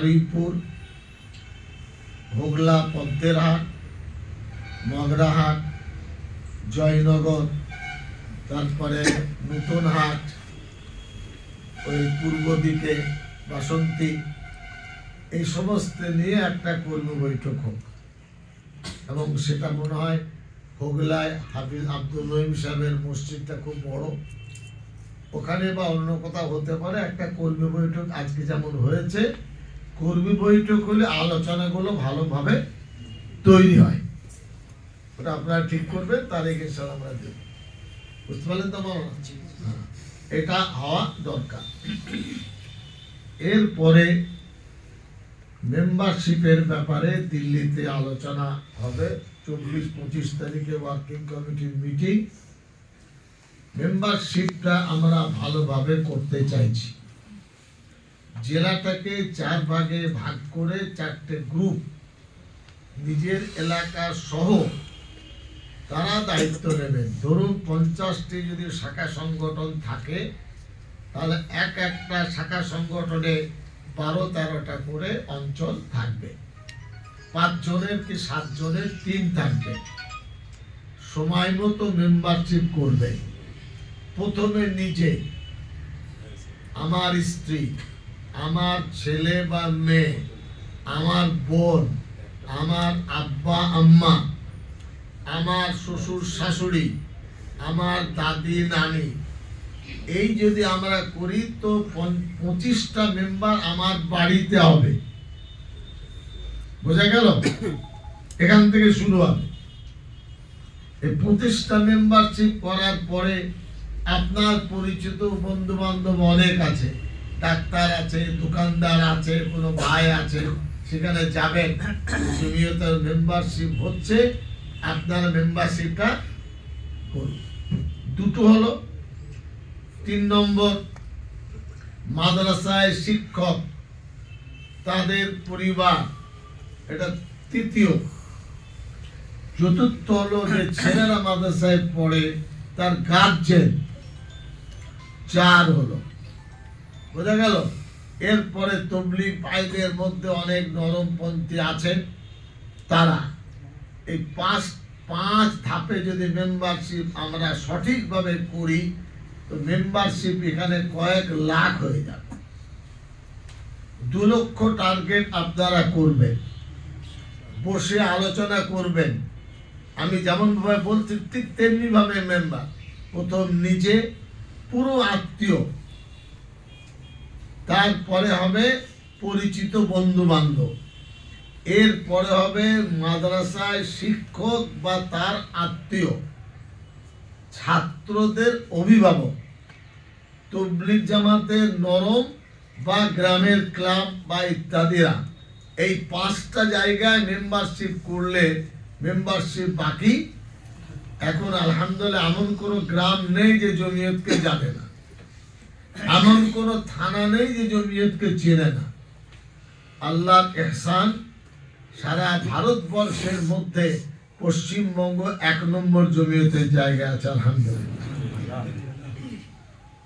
বারুইপুর, হোগলা, পদ্মেরহাট, মগরাহাট, জয়নগর, তারপরে নতুনহাট, ওই পূর্ব দিকে বাসন্তী, এই সমস্ত নিয়ে একটা কর্মী বৈঠক হোক। এবং সেটা মনে হয় হোগলায় হাফিজ আব্দুল রহিম সাহেবের মসজিদটা খুব বড়, ওখানে বা অন্য কোথাও হতে পারে একটা কর্মী বৈঠক। আজকে যেমন হয়েছে, কর্মী বৈঠক হলে আলোচনাগুলো ভালোভাবে তৈরি হয়, ওটা আপনারা ঠিক করবেন, তারিখের সাথে আমরা দেব। বুঝতে পারলেন তো? এটা হওয়া দরকার। এরপরে মেম্বারশিপের ব্যাপারে দিল্লিতে আলোচনা হবে 24-25 তারিখে ওয়ার্কিং কমিটির মিটিং। মেম্বারশিপটা আমরা ভালোভাবে করতে চাইছি। জেলাটাকে 4 ভাগে ভাগ করে 4টে গ্রুপ, নিজের এলাকা সহ তারা দায়িত্ব নেবেন। ধরুন 50টি যদি শাখা সংগঠন থাকে, তাহলে একটা শাখা সংগঠনে 12-13টা করে অঞ্চল থাকবে, 5 জনের কি 7 জনের টিম থাকবে, সময় মতো মেম্বারশিপ করবে। প্রথমে নিজে, আমার স্ত্রী, আমার ছেলে বা মেয়ে, আমার বোন, আমার আব্বা আম্মা, আমার শ্বশুর শাশুড়ি, আমার দাদি নানি, এই যদি আমরা করি তো 25টা মেম্বার আমার বাড়িতে হবে। বোঝা গেল? এখান থেকে শুরু হবে। এই 25টা মেম্বারশিপ করার পরে আপনার পরিচিত বন্ধু বান্ধব অনেক আছে, ডাক্তার আছে, দোকানদার আছে, কোনো ভাই আছে, সেখানে যাবেন। জমিয়তের মেম্বারশিপ হচ্ছে, আপনার মেম্বারশিপটা করুন। দুটো হলো। 3 নম্বর, মাদ্রাসায় শিক্ষক, তাদের পরিবার, এটা 3য়। 4র্থ হলো যে ছেলেরা মাদ্রাসায় পড়ে তার গার্জেন, 4 হলো। বোঝা গেল? এরপরে তবলিগ ভাইদের মধ্যে অনেক নরমপন্থী আছেন, তারা এই 5 ধাপে যদি মেম্বারশিপ আমরা সঠিকভাবে করি তো মেম্বারশিপ এখানে কয়েক লাখ হয়ে যাবে। 2 লক্ষ টার্গেট আপনারা করবেন, বসে আলোচনা করবেন। আমি যেমন ভাবে বলছি ঠিক তেমনি ভাবে মেম্বার। প্রথম নিজে, পুরো আত্মীয়, তারপরে হবে পরিচিত বন্ধু বান্ধব, এরপরে হবে মাদ্রাসায় শিক্ষক বা তার আত্মীয়, ছাত্রদের অভিভাবক, তবলিগ জামাতের নরম বা গ্রামের ক্লাব বা ইত্যাদিরা। এই 5টা জায়গায় মেম্বারশিপ করলে মেম্বারশিপ বাকি। এখন আলহামদুলিল্লাহ এমন কোনো গ্রাম নেই যে জমিয়তকে জানে না, এমন কোনো থানা নেই যে জমিয়তকে চেনে না। আল্লাহর ইহসান, সারা ভারতবর্ষের মধ্যে পশ্চিমবঙ্গ 1 নম্বর জমিয়তের জায়গা আছে আলহামদুলিল্লাহ।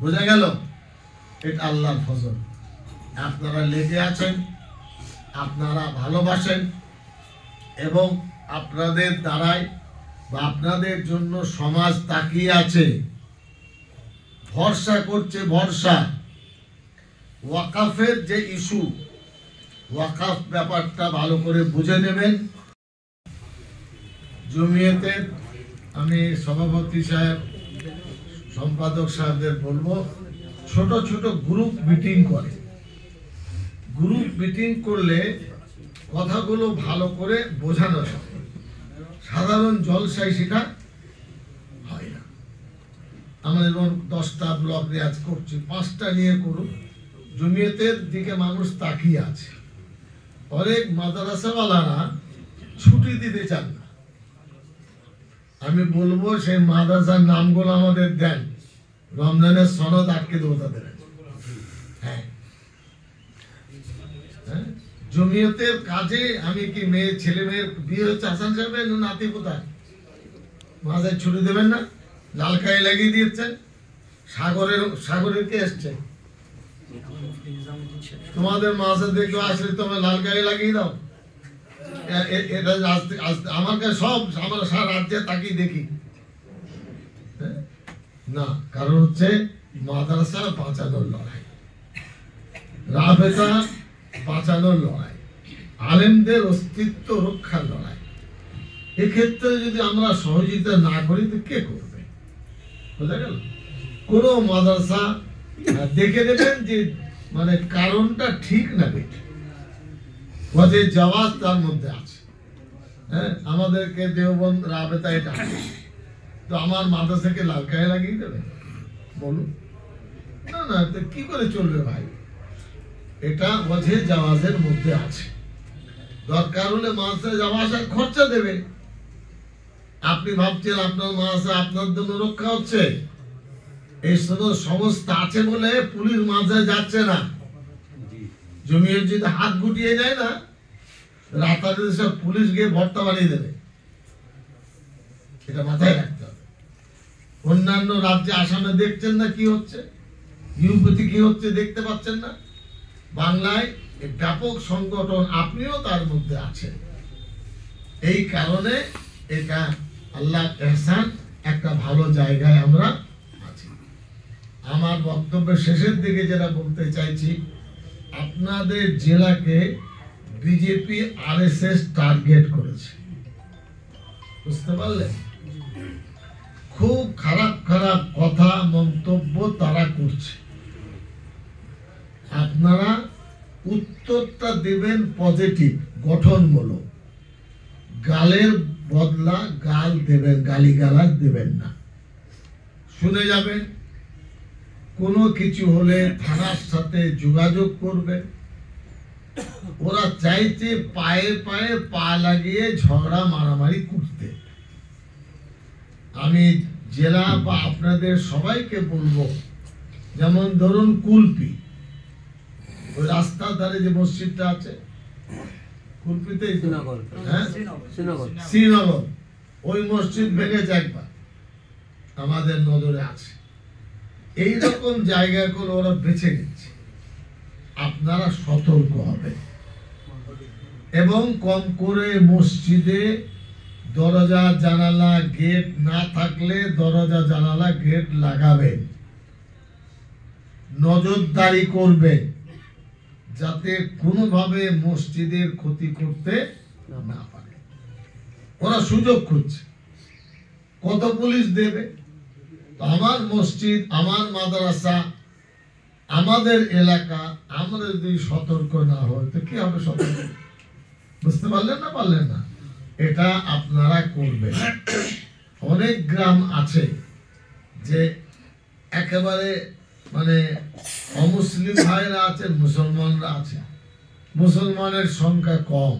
বোঝা গেল? এটা আল্লাহর ফজল। আপনারা লেগে আছেন, আপনারা ভালোবাসেন, এবং আপনাদের দ্বারাই বা আপনাদের জন্য সমাজ তাকিয়ে আছে, ভরসা করছে। ভরসা ওয়াকাফের যে ইস্যু, ওয়াকাফ ব্যাপারটা ভালো করে বুঝে নেবেন। জমিয়তের আমি সভাপতি সাহেব, সম্পাদক সাহেবদের বলবো, ছোট ছোট গ্রুপ মিটিং করে। গ্রুপ মিটিং করলে কথাগুলো ভালো করে বোঝানো যায়। সাধারণ জলসায় সেটা হয় না। আমরা যেমন 10টা ব্লক রেয়াজ করছি, 5টা নিয়ে করুন। জমিয়তের দিকে মানুষ তাকিয়ে আছে। অনেক মাদ্রাসাওয়ালারা ছুটি দিতে চান না। আমি বলবো সেই মাদ্রাসার নামগুলো আমাদের দেন, রমজানের সনদ আটকে দেবো তাদের। হ্যাঁ, জমিয়তের কাজে আমি কি ছেলে মেয়ের বিয়ে হচ্ছে, হাসান সাহেবের নাতি কোথায়, মাঝে ছুটি দেবেন না? লালকাই লাগিয়ে দিয়েছেন। সাগরের কে এসছে, তোমাদের মাসে দেখো আসলে তোমরা লাল গায়ে লাগিয়ে দাও, এটা আমার কাছে সব আমরা সারা রাজ্যে তাকিয়ে দেখি না। কারণ হচ্ছে মাদ্রাসা বাঁচানোর লড়াই, রাবেতা বাঁচানোর লড়াই, আলেমদের অস্তিত্ব রক্ষার লড়াই। এক্ষেত্রে যদি আমরা সহযোগিতা না করি তো কে করবে? বোঝা গেল? কোন মাদ্রাসা দেখে দেবেন যে মানে কারণটা ঠিক না বেঠিক, ওয়াজে জাওয়াজ তার মধ্যে আছে। হ্যাঁ, আমাদেরকে দেওবন্দ রাবেতা এটা, তো আমার মাদ্রাসাকে লাল গায়ে লাগিয়ে দেবে? বলুন না না, তো কি করে চলবে ভাই? এটা ওয়াজে জাওয়াজের মধ্যে আছে। দরকার হলে মাদ্রাসা যাওয়া আসার খরচা দেবে। আপনি ভাবছেন আপনার মাদ্রাসা আপনার জন্য রক্ষা হচ্ছে, এই সমস্যা আছে বলে পুলিশ মাদ্রাসায় যাচ্ছে না। জমির যদি হাত গুটিয়ে যায় না, রাতারাতি সব পুলিশ গিয়ে ভর্তা বানিয়ে দেবে। এটা মাথায় রাখতে হবে। অন্যান্য রাজ্যে আসামে দেখছেন না কি হচ্ছে, ইউপিতে কি হচ্ছে দেখতে পাচ্ছেন না? বাংলায় ব্যাপক সংগঠন, আপনিও তার মধ্যে আছেন। এই কারণে এটা আল্লাহর ইহসান, একটা ভালো জায়গায় আমরা আছি। আমার বক্তব্যের শেষের দিকে যেটা বলতে চাইছি, আপনাদের জেলাকে বিজেপি আরএসএস টার্গেট করেছে, বুঝতে পারলেন? খুব খারাপ খারাপ কথা মন্তব্য তারা করছে। আপনারা উত্তরটা দেবেন পজিটিভ, গঠনমূলক। গালের বদলা গাল দেবেন, গালিগালাজ দেবেন না। শুনে যাবেন, কোনো কিছু হলে থানার সাথে যোগাযোগ করবেন। ওরা চাইছে পায়ে পায়ে পা লাগিয়ে ঝগড়া মারামারি করতে। আমি জেলা বা আপনাদের সবাইকে বলবো, যেমন ধরুন কুলপি, ওই রাস্তার ধারে যে মসজিদটা আছে কুলপিতে, শ্রীনগর, ওই মসজিদ ভেঙেছে একবার, আমাদের নজরে আছে। এইরকম জায়গাগুলো ওরা বেছে নিচ্ছে। আপনারা সতর্ক হবেন এবং কম করে মসজিদে দরজা জানালা গেট না থাকলে দরজা জানালা গেট লাগাবেন। নজরদারি করবেন যাতে কোনোভাবে মসজিদের ক্ষতি করতে না পারে। ওরা সুযোগ খুঁজছে, কত পুলিশ দেবে? আমার মসজিদ, আমার মাদ্রাসা, আমাদের এলাকা, আমরা যদি সতর্ক না হই তো কি হবে? সতর্ক, বুঝতে পারলেন না? পারলেন না? এটা আপনারা করবেন। অনেক গ্রাম আছে যে একেবারে মানে অমুসলিম ভাইরা আছেন, মুসলমানরা আছে, মুসলমানের সংখ্যা কম।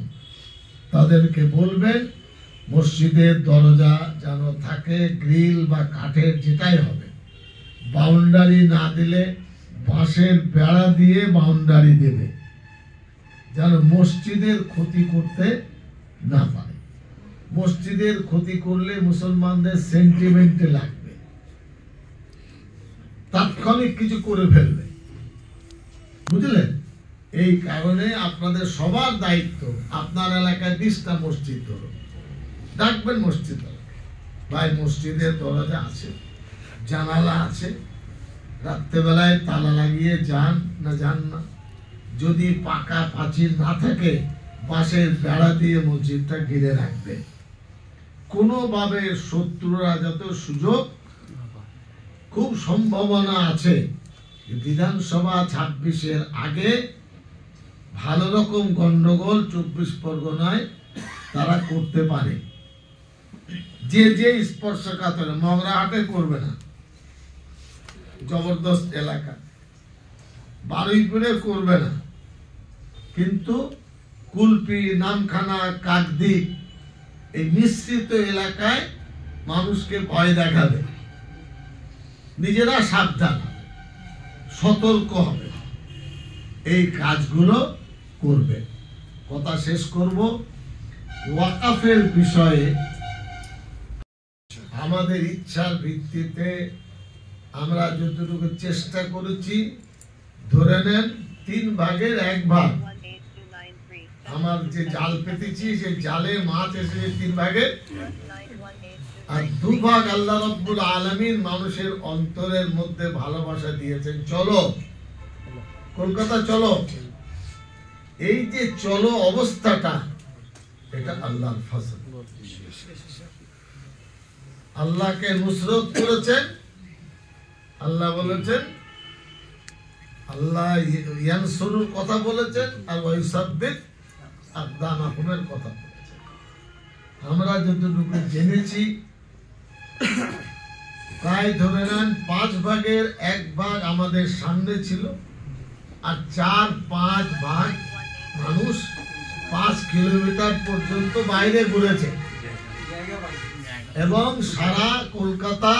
তাদেরকে বলবেন মসজিদের দরজা যেন থাকে গ্রিল বা কাঠের, যেটাই হবে। বাউন্ডারি না দিলে বাঁশের বেড়া দিয়ে বাউন্ডারি দেবে, যেন মসজিদের ক্ষতি করতে না পারে। মসজিদের ক্ষতি করলে মুসলমানদের সেন্টিমেন্টে লাগবে, তাৎক্ষণিক কিছু করে ফেলবে, বুঝলেন? এই কারণে আপনাদের সবার দায়িত্ব, আপনার এলাকায় 20টা মসজিদ ধরুন, ডাকবেন মসজিদ, ভাই মসজিদের দরজা আছে, জানালা আছে, রাত্রেবেলায় তালা লাগিয়ে যান না যান না। যদি পাকা পাঁচিল না থাকে বাঁশের বেড়া দিয়ে মসজিদটা ঘিরে রাখবে। কোনোভাবে শত্রুরা যত সুযোগ, খুব সম্ভাবনা আছে বিধানসভা 26-এর আগে ভালো রকম গন্ডগোল 24 পরগনায় তারা করতে পারে। যে যে স্পর্শকাতর, মগরাহাটে করবে না, জবরদস্ত এলাকা, বারুইপুরে করবে না, কিন্তু কুলপি, নামখানা, কাকদ্বীপ, এই মিশ্রিত এলাকায় মানুষকে ভয় দেখাবে। নিজেরা সাবধান, সতর্ক হবে, এই কাজগুলো করবে। কথা শেষ করব, ওয়াকাফের বিষয়ে আমাদের ইচ্ছার ভিত্তিতে আমরা যতটুকু চেষ্টা করেছি ধরে নেন 3 ভাগের 1 ভাগ আমার যে জাল পেতেছি সেই জালে মাছ এসেছে 3 ভাগের, আর 2 ভাগ আল্লাহ রাব্বুল আলামিন মানুষের অন্তরের মধ্যে ভালোবাসা দিয়েছেন। চলো কলকাতা চলো, এই যে চলো অবস্থাটা, এটা আল্লাহর ফজল। আল্লাহকে নুসরত করেছেন। আল্লাহ বলেছেন, আল্লাহ ইয়ানসুরুর কথা বলেছেন, আর ওয়াইসাব্বিত আকদামাকুমের কথা বলেছেন। আমরা যতটুকু জেনেছি, প্রায় ধরে নেন 5 ভাগের 1 ভাগ আমাদের সামনে ছিল, আর 4-5 ভাগ মানুষ 5 কিলোমিটার পর্যন্ত বাইরে ঘুরেছে, এবং সারা কলকাতা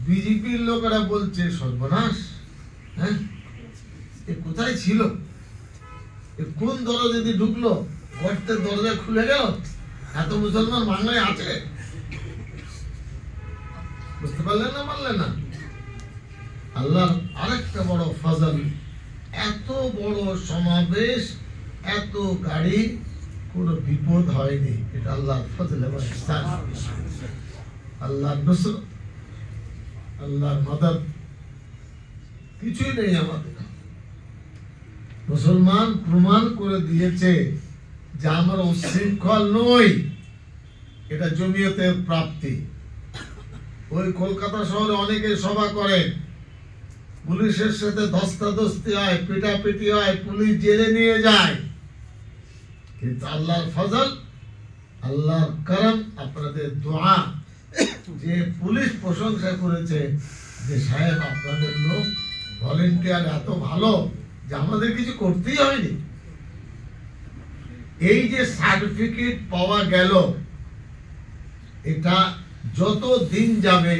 বিজেপির লোকেরা বলছে সর্বনাশ, হ্যাঁ এ কোথায় ছিল, এ কোন দরজা দিয়ে ঢুকলো, গর্তের দরজা খুলে গেল, এত মুসলমান বাংলায় আছে। বুঝতে পারলেন না, পারলেন না? আল্লাহর আরেকটা বড় ফজল, এত বড় সমাবেশ, এত গাড়ি, কোনো বিপদ হয়নি। এটা আল্লাহর ফজল এবং ইহসান, আল্লাহর নুসরত, আল্লাহর মদদ, কিছুই নেই আমাদের। মুসলমান প্রমাণ করে দিয়েছে যে আমরা উচ্ছৃঙ্খল নই, এটা জমিয়তের প্রাপ্তি। ওই কলকাতা শহরে অনেকে সভা করে, পুলিশের সাথে ধস্তাধস্তি হয়, পিটাপিটি হয়, পুলিশ জেলে নিয়ে যায়, কিন্তু আল্লাহর ফজল, আল্লাহর করম, আপনাদের দোয়া, যে পুলিশ প্রশংসা করেছে যে সাহেব আপনাদের লোক ভলেন্টিয়ার এত ভালো যে আমাদের কিছু করতেই হয়নি। এই যে সার্টিফিকেট পাওয়া গেল, এটা যত দিন যাবে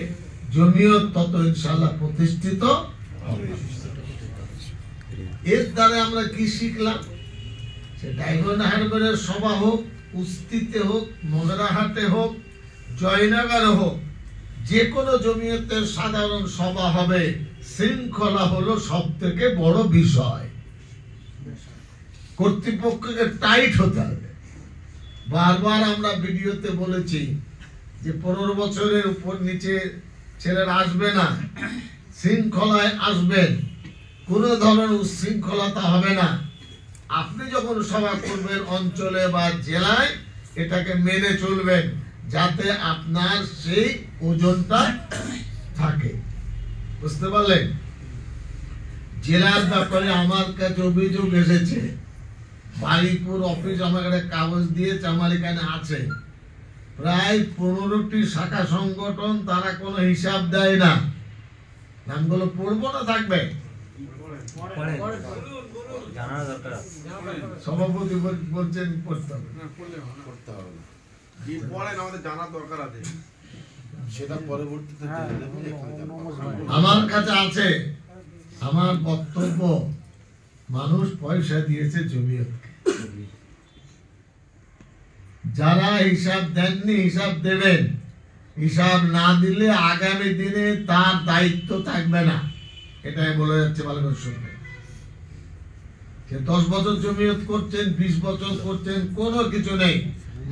জমিয়ত তত ইনশাআল্লাহ প্রতিষ্ঠিত হবে। এর দ্বারা আমরা কি শিখলাম? সে ডায়মন্ড হারবারের সভা হোক, উস্তিতে হোক, মগরাহাটে হোক, জয়নগরে হোক, যে কোনো জমিয়তের সাধারণ সভা হবে, শৃঙ্খলা হলো সব থেকে বড় বিষয়। কর্তৃপক্ষকে টাইট হতে হবে। বারবার আমরা ভিডিওতে বলেছি যে 15 বছরের উপর নিচে ছেলেরা আসবে না, শৃঙ্খলায় আসবেন, কোন ধরনের উচ্ছৃঙ্খলতা হবে না। আপনি যখন সভা করবেন অঞ্চলে বা জেলায়, এটাকে মেনে চলবেন যাতে আপনার সেই ওজনটা থাকে। বুঝতে পারলেন? জেলার ব্যাপারে আমার কাছে অভিযোগ এসেছে, বারিপুর অফিস আমাকে একটা কাগজ দিয়েছে, আমার এখানে আছে, প্রায় 15টি শাখা সংগঠন, তারা কোনো হিসাব দেয় না। নামগুলো পড়বো না থাকবে? সভাপতি বলছেন পড়তে হবে, আমার কাছে আছে। আমার বক্তব্য, মানুষ পয়সা দিয়েছে জমিয়তকে, যারা হিসাব দেননি হিসাব দেবেন, হিসাব না দিলে আগামী দিনে তার দায়িত্ব থাকবে না। এটাই বলে যাচ্ছে, ভালো করে শুনবেন। 10 বছর জমিয়ত করছেন, 20 বছর করছেন, কোনো কিছু নেই,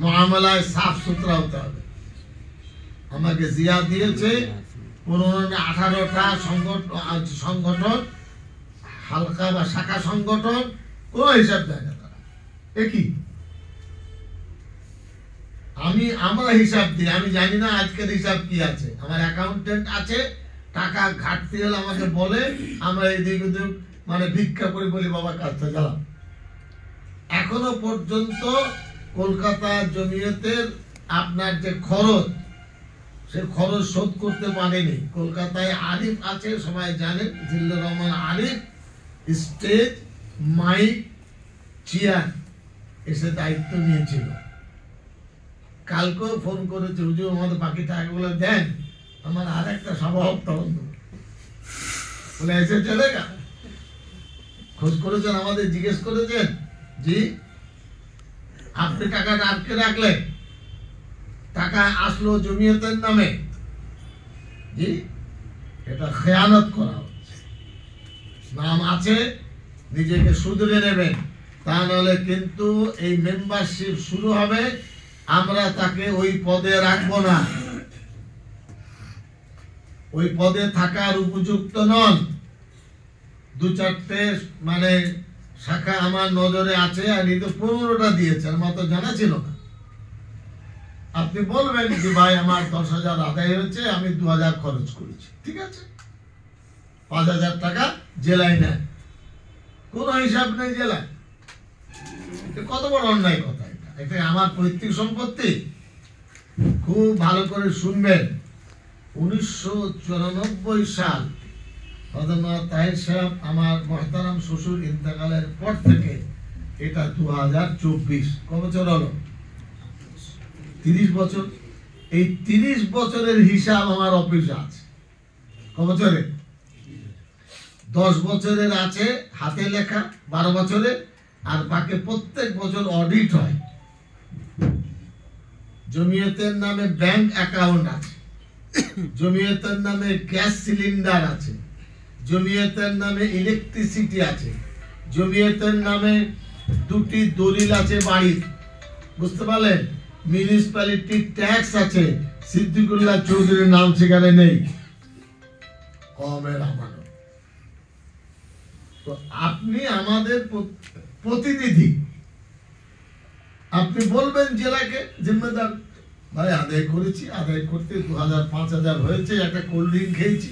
মুআমালায় সাফ সুতরা হতে হবে। আমাকে জিয়া দিয়েছে 18টা সংগঠন, হালকা বা শাখা সংগঠন, কোন হিসাব দেয় না তারা। একই আমরা হিসাব দিই, আমি জানি না আজকের হিসাব কি আছে। আমার অ্যাকাউন্টেন্ট আছে, টাকা ঘাটতি হলে আমাকে বলে, আমরা এদিক ওদিক মানে ভিক্ষা করে বলি বাবা কাজটা গেলাম। এখনো পর্যন্ত কলকাতা জমিয়তের আপনার যে খরচ, সে খরচ শোধ করতে পারেনি। কলকাতায় আরিফ আছে, সবাই জানেন, Zillur Rahman Arif, stage, mic, chair এসে দায়িত্ব নিয়েছিল। কালকেও ফোন করেছে, হুজুর আমাদের বাকি টাকাগুলো দেন, আমার আর একটা সভা হোক তখন বলে এসে চলে গা। খোঁজ করেছেন, আমাদের জিজ্ঞেস করেছেন, জি আপনি টাকাটা আটকে রাখলেন, টাকা আসলো জমিয়তের নামে, জি এটা খেয়ানত করা হচ্ছে। নাম আছে, নিজেকে শুধরে নেবেন, তা নাহলে কিন্তু এই মেম্বারশিপ শুরু হবে, আমরা তাকে ওই পদে রাখবো না, ওই পদে থাকার উপযুক্ত নন। দু চারটে মানে শাখা আমার নজরে আছে, আর এই তো 15টা দিয়েছেন, আমার তো জানা ছিল না। আপনি বলবেন যে ভাই আমার 10,000 আদায় হয়েছে, আমি 2,000 খরচ করেছি, ঠিক আছে, 5,000 টাকা জেলায় নেয়, কোনো হিসাব নেই জেলায়। কত বড় অন্যায় কথা এটা, এটা আমার পৈতৃক সম্পত্তি। খুব ভালো করে শুনবেন, 1994 সাল হযরত তাহির সাহেব আমার মহতারাম শ্বশুর ইন্তেকালের পর থেকে এটা 2024, কত বছর হলো? 30 বছর। এই 30 বছরের হিসাব আমার অফিসে আছে। কত বছরে? 10 বছরের আছে হাতে লেখা, 12 বছরে, আর বাকি প্রত্যেক বছর অডিট হয়। জমিয়তের নামে ব্যাংক অ্যাকাউন্ট আছে, জমিয়তের নামে গ্যাস সিলিন্ডার আছে, জমিয়তের নামে ইলেকট্রিসিটি আছে, জমিয়তের নামে 2টি দলিল আছে বাড়ির, বুঝতে পারলেন? মিউনিসিপ্যালিটি ট্যাক্স আছে, সিদ্দিকুল্লাহ চৌধুরীর নাম সেখানে নেই, কমের আমানত। তো আপনি আমাদের প্রতিনিধি, আপনি বলবেন জেলাকে জিম্মেদার, ভাই আদায় করেছি, আদায় করতে 2,000 5,000 হয়েছে, একটা কোল্ড ড্রিঙ্ক খেয়েছি,